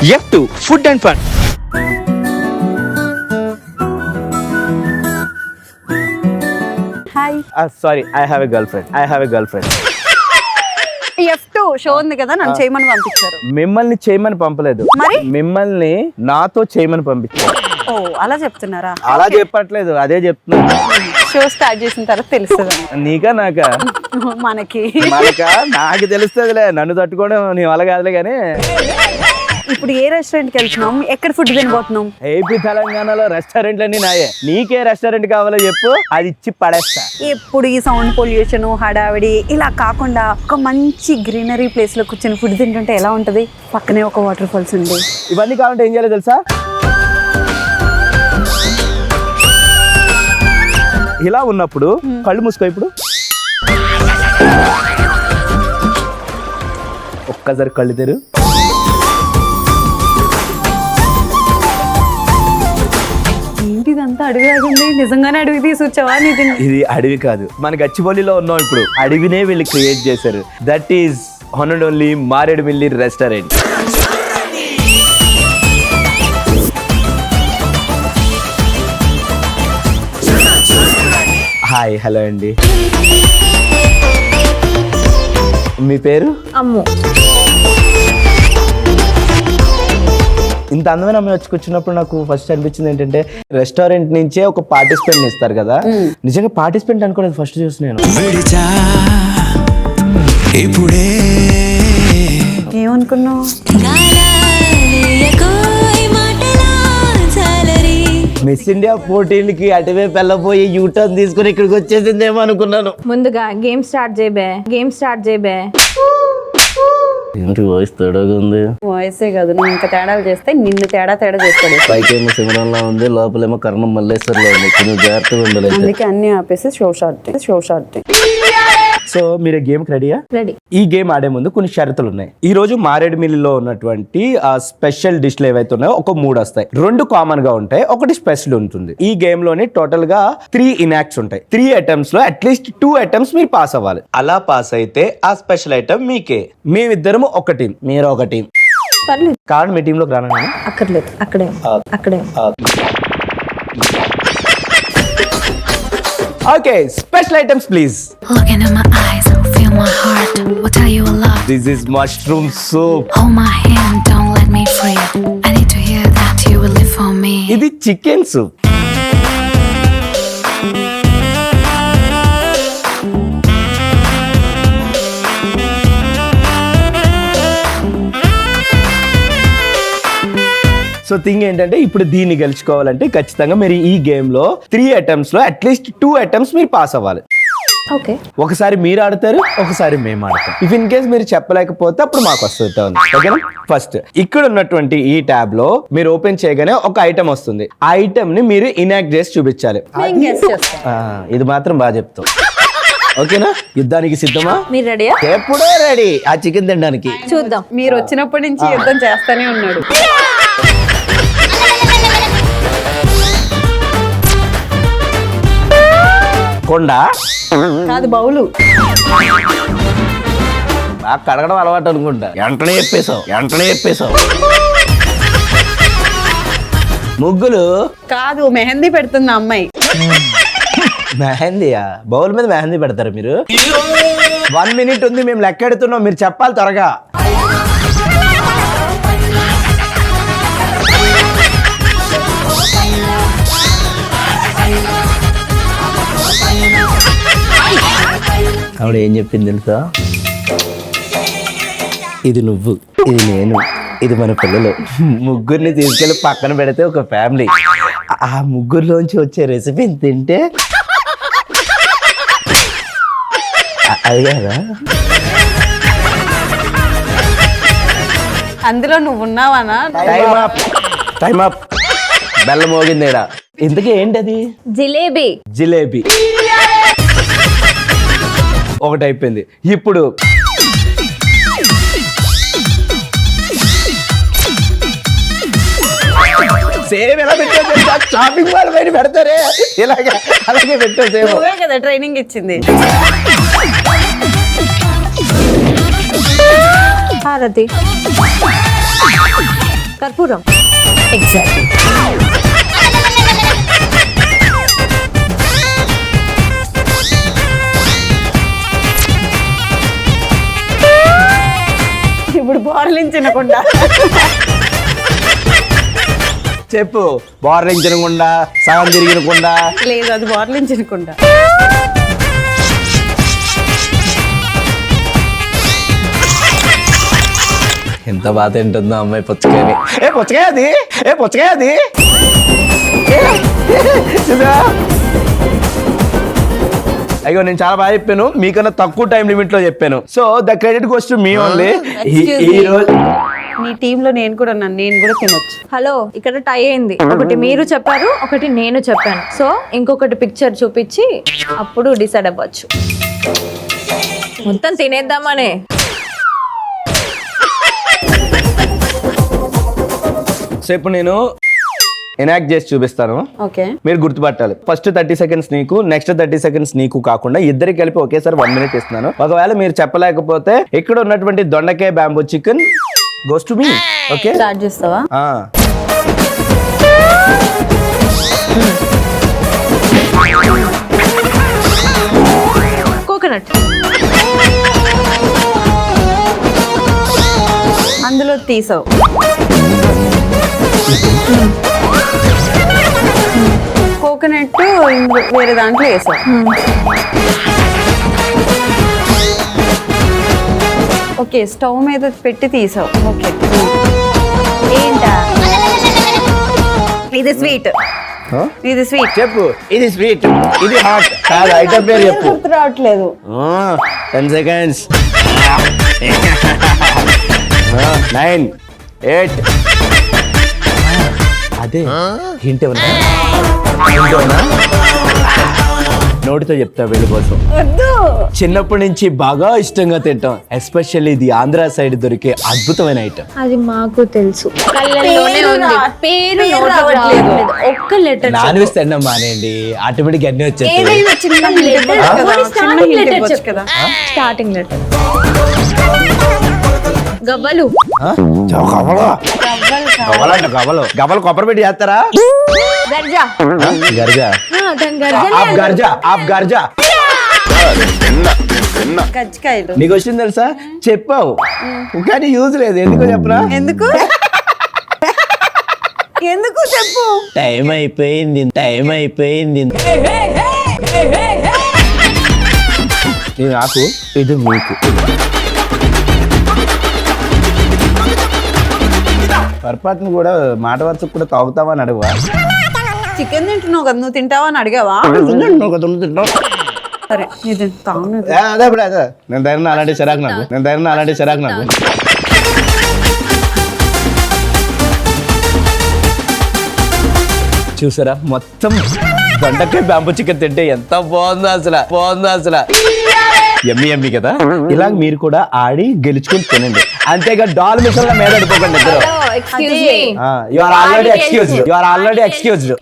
F2 Food and Fun. Hi Sorry, I have a girlfriend. F2 show ఉంది కదా, నన్ను చేయమని పంపించారు. మిమ్మల్ని చేయమని పంపలేదు, మరి? మిమ్మల్ని నాతో చేయమని పంపించారు. ఓ అలా చెప్తున్నారా? అలా చెప్పట్లేదు, అదే చెప్తున్నా. షో స్టార్ట్ చేసిన తర్వాత తెలుస్తుంది నీకా నాకా? మనకి. నాకు తెలుస్తుందిలే, నన్ను తట్టుకోవడం నీ వల్ల కాదులే. కానీ ఇప్పుడు ఏ రెస్టారెంట్కి వెళ్తున్నాం, ఎక్కడ ఫుడ్ తినబోతున్నాం? ఏపీ తెలంగాణలో రెస్టారెంట్లన్నీ నాయే. నీకే రెస్టారెంట్ కావాలో చెప్పు, అది ఇచ్చి పడేస్తా. ఎప్పుడు ఈ సౌండ్ పొల్యూషన్, హడావిడి ఇలా కాకుండా ఒక మంచి గ్రీనరీ ప్లేస్ లో కూర్చొని ఫుడ్ తింటుంటే ఎలా ఉంటది? పక్కనే ఒక వాటర్ ఫాల్స్ ఉంది. ఇవన్నీ కావాలంటే ఏం చేయాలో తెలుసా? ఇలా ఉన్నప్పుడు కళ్ళు మూసుకో. ఇప్పుడు ఒక్కసారి కళ్ళు తెరు. ఏంటిదంతా అడవి ఉంది, నిజంగానే అడవి తీసుకొచ్చావా? ఇది అడవి కాదు, మన గచ్చిబౌలిలో ఉన్నాం ఇప్పుడు. అడవినే వీళ్ళు క్రియేట్ చేశారు. That is one and only Maredumilli restaurant. Hi, hello అండి. మీ పేరు? అమ్ము. ఇంత అందమైన అమ్మాయి వచ్చి కూర్చున్నప్పుడు నాకు ఫస్ట్ అనిపించింది ఏంటంటే, రెస్టారెంట్ నుంచే ఒక పార్టిసిపెంట్ ఇస్తారు కదా. నిజంగా పార్టిసిపెంట్ అనుకోలేదు ఫస్ట్ చూసి నేను. ఏమనుకున్నావు? మిస్ ఇండియా పోటీలకి అటువైపు వెళ్ళబోయి యూటర్న్ తీసుకుని ఇక్కడికి వచ్చేసిందేమో అనుకున్నాను. ముందుగా గేమ్ స్టార్ట్ చేయబే. ఏంటి వాయిస్ తేడాగా ఉంది? వాయిసే కాదు, నువ్వు ఇంకా తేడాలు చేస్తే నిన్ను తేడా చేస్తాడు. పైకేమో సిమరంలా ఉంది, లోపలేమో కర్ణం మల్లేశ్వర్లో ఉంది. కొంచెం జాగ్రత్తగా ఉండాలి. అందుకే అన్ని ఆపేసి షో షార్ట్. సో మీరు గేమ్ రెడీయా? రెడీ. ఈ గేమ్ ఆడే ముందు కొన్ని షరతులు ఉన్నాయి. ఈ రోజు మారేడుమిల్లిలో ఉన్నటువంటి ఆ స్పెషల్ డిష్లు ఏవైతే ఉన్నాయో ఒక 3 వస్తాయి. 2 కామన్ గా ఉంటాయి, ఒకటి స్పెషల్ ఉంటుంది. ఈ గేమ్ లోని టోటల్ గా 3 ఇనాక్ట్స్ ఉంటాయి. 3 ఐటమ్స్ లో అట్లీస్ట్ 2 ఐటమ్స్ మీరు పాస్ అవ్వాలి. అలా పాస్ అయితే ఆ స్పెషల్ ఐటమ్ మీకే. మేమిద్దరము ఒక టీం, మీరు ఒక టీం. పర్లేదు. కారణం మీ టీమ్ లోకి రానా? అక్కర్లేదు, అక్కడే. Okay, special items please. Look into my eyes, feel my heart. Will tell you a lot. This is mushroom soup. Hold my hand, don't let me free. I need to hear that you will live for me. ఇది chicken soup. So thing ఏంటంటే, ఇప్పుడు దీన్ని గెలుచుకోవాలంటే ఖచ్చితంగా మీరు ఈ game లో 3 items లో at least 2 items మీరు పాస్ అవ్వాలి. ఓకే. ఒకసారి మీరు ఆడతారు, ఒకసారి మేము ఆడతాం. ఇఫ్ ఇన్ కేస్ మీరు చెప్పలేకపోతే అప్పుడు మాకు వస్తుంది. ఓకేనా? ఫస్ట్ ఇక్కడ ఉన్నటువంటి ఈ ట్యాబ్ లో మీరు ఓపెన్ చేయగానే ఒక ఐటమ్ వస్తుంది. ఆ ఐటమ్ ని మీరు ఇనాక్ట్ చేసి చూపించాలి. ఇది మాత్రం బాగా చెప్తాం. ఓకేనా? యుద్ధానికి సిద్ధమా? మీరు రెడీయా? ఎప్పుడో రెడీ ఆ చికెన్ తినడానికి. చూద్దాం. మీరు వచ్చినప్పటి నుంచి యుద్ధం చేస్తానే ఉన్నాడు. కొండ కాదు, బౌలు. నాకు కడగడం అలవాటు అనుకుంటా. వెంటనే చెప్పేశావు. ముగ్గులు కాదు, మెహందీ పెడుతుంది అమ్మాయి. మెహందీయా? బౌల్ మీద మెహందీ పెడతారు మీరు? 1 మినిట్ ఉంది, మేము లెక్కెడుతున్నాం, మీరు చెప్పాలి త్వరగా. ఆవిడ ఏం చెప్పింది తెలుసా? ఇది నువ్వు, ఇది నేను, ఇది మన పిల్లలు. ముగ్గురిని తీసుకెళ్ళి పక్కన పెడితే ఒక ఫ్యామిలీ. ఆ ముగ్గురులోంచి వచ్చే రెసిపీని తింటే అది కదా. అందులో నువ్వు ఉన్నావానా? Time up. బెల్ల మోగిందేడా. ఇంతకీ ఏంటది? జిలేబీ. ఒకటి అయిపోయింది. ఇప్పుడు సేమ్ ఎలా పెట్టారు? షాపింగ్ మాల్ బయట పెడతారే అలాగే పెట్టారు. సేమ్ కదా ట్రైనింగ్ ఇచ్చింది. హారతి. కర్పూరం. ఎగ్జాక్ట్లీ. ఇప్పుడు బోర్లించకుండా చెప్పు. బోర్లించకుండా, సగం తిరిగినకుండా. లేదు, అది బోర్లించకుండా. ఎంత బాధ తింటుందో అమ్మాయి పుచ్చకాయని. పుచ్చకాయ అది, పుచ్చకాయ అది. అయ్యో నేను చాలా బాగా చెప్పాను, మీకన్నా తక్కువ టైం లిమిట్ లో చెప్పాను. So the credit goes to me only. ఈ రోజు నీ టీమ్ లో నేను కూడా ఉన్నాను, నేను కూడా తినొచ్చు. హలో, ఇక్కడ టై అయింది. ఒకటి మీరు చెప్పారు, ఒకటి నేను చెప్పాను. సో ఇంకొకటి పిక్చర్ చూపించి అప్పుడు డిసైడ్ అవ్వచ్చు. మొత్తం తినేద్దామనే. సో ఇప్పుడు నేను ఎనాక్ట్ చేసి చూపిస్తాను, ఓకే? మీరు గుర్తుపట్టాలి. ఫస్ట్ 30 సెకండ్స్ నీకు, నెక్స్ట్ 30 సెకండ్స్ నీకు కాకుండా ఇద్దరికి కలిపి ఒకేసారి 1 minute ఇస్తున్నాను. ఒకవేళ మీరు చెప్పలేకపోతే ఇక్కడ ఉన్నటువంటి దొండకాయ bamboo chicken goes to me. Okay, start చేస్తావా? కోకోనట్. అందులో తీసావు. కోకోనట్ వేరే దాంట్లో వేసావు. ఓకే, స్టవ్ మీద పెట్టి తీసావు. ఓకే, ఏంటా ఇది? స్వీట్. ఇది స్వీట్. చెప్పు. ఇది స్వీట్, ఇది హాట్. కాదు, ఐటమ్ పేరు చెప్పు. గుర్తు రావట్లేదు. 10 seconds. 9, 8. అదే హింట్ ఏమన్నా? నోటితో చెప్తా వీళ్ళ కోసం. వద్దు. చిన్నప్పటి నుంచి బాగా ఇష్టంగా తింటాం, ఎస్పెషల్లీ ఇది ఆంధ్ర సైడ్ దొరికే అద్భుతమైన ఐటమ్. అది మాకు తెలుసు. పేరు రావట్లేదు. ఒక్క లెటర్. నాన్ వెజ్ తినడం మానేయండి, ఆటోమేటిక్ అన్ని వచ్చేస్తాయి. ఏదైనా చిన్న స్టార్టింగ్ లెటర్ ఇవ్వచ్చు చెప్పు కదా. Starting letter. గవ్వలు. గవ్వలు గవ్వలు కొబ్బరి పెట్టి చేస్తారా? గర్జా. గర్జా. దాని ఆప్ గర్జా, ఆప్ గర్జా. కజ్జికాయలు. నీకు వచ్చింది తెలుసా? చెప్పావు కానీ యూజ్ లేదు. ఎందుకో చెప్పరా? ఎందుకు? ఎందుకు చెప్పు. టైం అయిపోయింది, టైం అయిపోయింది. ఇది నాకు, ఇది మీకు. పొరపాటును కూడా మాట వరుసకు కూడా తాగుతావా అని అడుగువా? చికెన్ తింటున్నావు కదా, నువ్వు తింటావా అని అడిగావా? సరే, ఇది తాను. అదే ఇప్పుడు అదే నేను ధైర్యం అలాంటి చిరాకు నాకు, నేను ధైర్యం అలాంటి చిరాకు నాకు. చూసారా, మొత్తం దొండకాయ బ్యాంబూ చికెన్ తింటే ఎంత బాగుందో అసలు, బాగుందో అసలు. ఎమ్మి ఎమ్మి కదా. ఇలా మీరు కూడా ఆడి గెలుచుకుని తినండి, అంతేగా డాల్ మిషన్ మీద అడిపోకండి ఇద్దరు. You are already excused, you are already excused.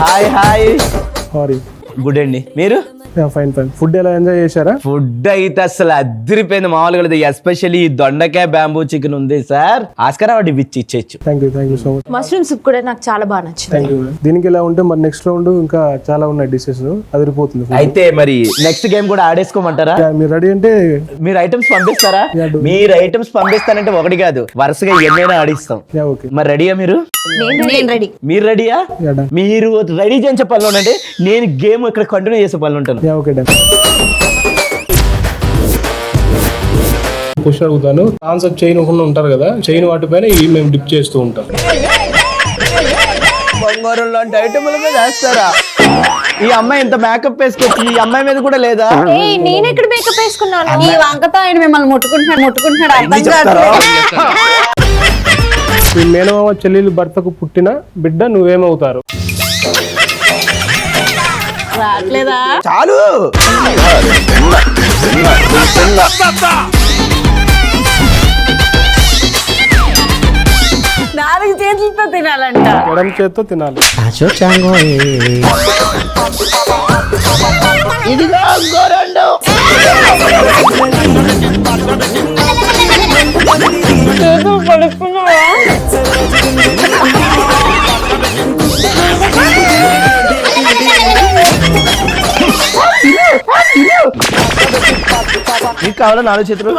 Hi hi, good అండి. మీరు? Fine fine. ఫుడ్ ఎలా ఎంజాయ్ చేశారా? ఫుడ్ అయితే అసలు అదిరిపోయింది, మామూలుగా లేదు. ఎస్పెషల్లీ ఈ దొండకాయ బ్యాంబూ చికెన్ ఉంది సార్, ఆస్కార్ అవార్డు ఇచ్చేయచ్చు. Thank you so much. Mushroom soup కూడా నాకు చాలా బాగా నచ్చింది. Thank you. దీనికి ఎలా ఉంటే మరి నెక్స్ట్ రౌండ్ ఇంకా చాలా ఉన్నాయి డిషెస్, అదిరిపోతుంది. అయితే మరి నెక్స్ట్ గేమ్ కూడా ఆడేసుకోమంటారా? మీరు రెడీ అంటే మీరు ఐటమ్స్ పంపిస్తారా? Yeah, do. మీరు ఐటమ్స్ పంపిస్తానంటే ఒకటి కాదు, వరుసగా ఎన్నైనా ఆడిస్తాం. ఓకే. మరి రెడీయా మీరు? నేను రెడీ. మీరు రెడీయా? Yeah, done. మీరు రెడీ చేయించే పనులు ఉండండి, నేను గేమ్ ఇక్కడ కంటిన్యూ చేసే పనులు ఉంటాను. Okay done. క్వశ్చన్ అడుగుతాను, ఆన్సర్ చేయకుండా ఉంటారు కదా, చేయని వాటిపైన ఇవి మేము డిప్ చేస్తూ ఉంటాం. బంగారం లాంటి ఐటమ్ల మీద వేస్తారా? ఈ అమ్మాయి ఇంత మేకప్ వేసుకొచ్చింది, ఈ అమ్మాయి మీద కూడా లేదా? నేను ఎక్కడ మేకప్ వేసుకున్నాను? ఈ వంకతో ఆయన మిమ్మల్ని ముట్టుకుంటున్నాడు అర్థం చెప్తారా? కాదు. మీ మేనమామ చెల్లెలు భర్తకు పుట్టిన బిడ్డ నువ్వేమవుతారు? రావట్లేదా? చాలు. నాలుగు చేతులతో తినాలంట. ఎడమ చేత్తో తినాలి. ఇదిగో గోరండు. నీకు కావాలా 4 చేతులు?